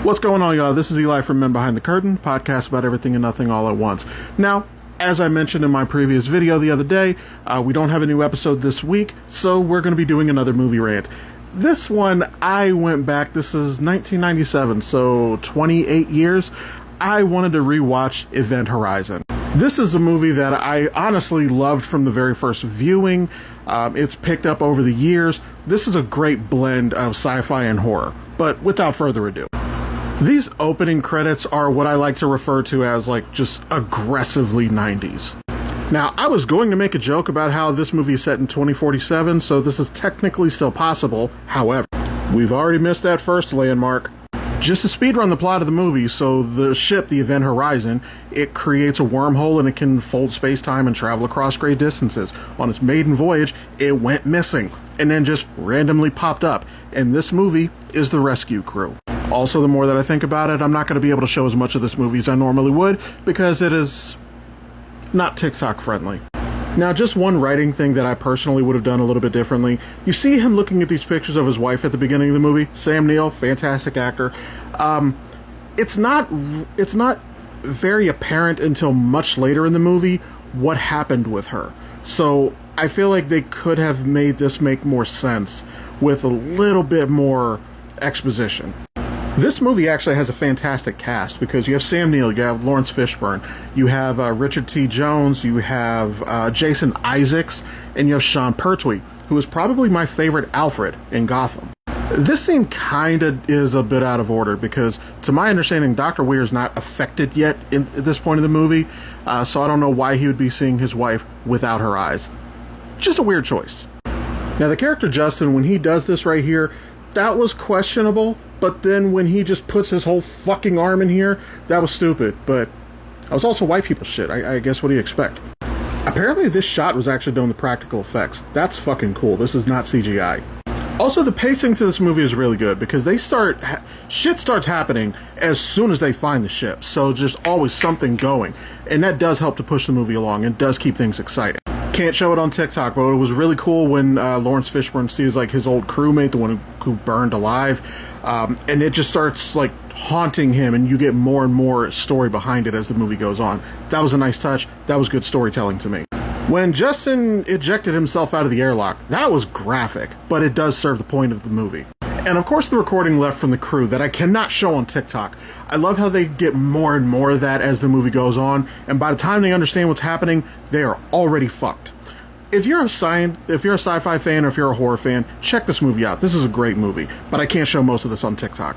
What's going on, y'all? This is Eli from Men Behind the Curtain, podcast about everything and nothing all at once. Now, as I mentioned in my previous video the other day, we don't have a new episode this week, so we're going to be doing another movie rant. This one, I went back, this is 1997, so 28 years. I wanted to rewatch Event Horizon. This is a movie that I honestly loved from the very first viewing. It's picked up over the years. This is a great blend of sci-fi and horror. But without further ado, these opening credits are what I like to refer to as like just aggressively 90s. Now, I was going to make a joke about how this movie is set in 2047, so this is technically still possible. However, we've already missed that first landmark. Just to speedrun the plot of the movie, so the ship, the Event Horizon, it creates a wormhole and it can fold space-time and travel across great distances. On its maiden voyage, it went missing and then just randomly popped up. And this movie is the rescue crew. Also, the more that I think about it, I'm not going to be able to show as much of this movie as I normally would because it is not TikTok friendly. Now, just one writing thing that I personally would have done a little bit differently. You see him looking at these pictures of his wife at the beginning of the movie. Sam Neill, fantastic actor. It's not very apparent until much later in the movie what happened with her. So I feel like they could have made this make more sense with a little bit more exposition. This movie actually has a fantastic cast because you have Sam Neill, you have Lawrence Fishburne, you have Richard T. Jones, you have Jason Isaacs, and you have Sean Pertwee, who is probably my favorite Alfred in Gotham. This scene kind of is a bit out of order because, to my understanding, Dr. Weir is not affected yet at this point in the movie, so I don't know why he would be seeing his wife without her eyes. Just a weird choice. Now, the character Justin, when he does this right here, that was questionable, but then when he just puts his whole fucking arm in here, that was stupid, but that was also white people shit. I guess what do you expect? Apparently this shot was actually done with practical effects. That's fucking cool. This is not CGI. Also, the pacing to this movie is really good because shit starts happening as soon as they find the ship, so just always something going, and that does help to push the movie along and does keep things exciting. Can't show it on TikTok, but it was really cool when Lawrence Fishburne sees like his old crewmate, the one who burned alive, and it just starts like haunting him, and you get more and more story behind it as the movie goes on. That was a nice touch. That was good storytelling to me. When Justin ejected himself out of the airlock, that was graphic, but it does serve the point of the movie. And of course the recording left from the crew that I cannot show on TikTok. I love how they get more and more of that as the movie goes on, and by the time they understand what's happening, they are already fucked. If you're a sci-fi fan or if you're a horror fan, check this movie out. This is a great movie, but I can't show most of this on TikTok.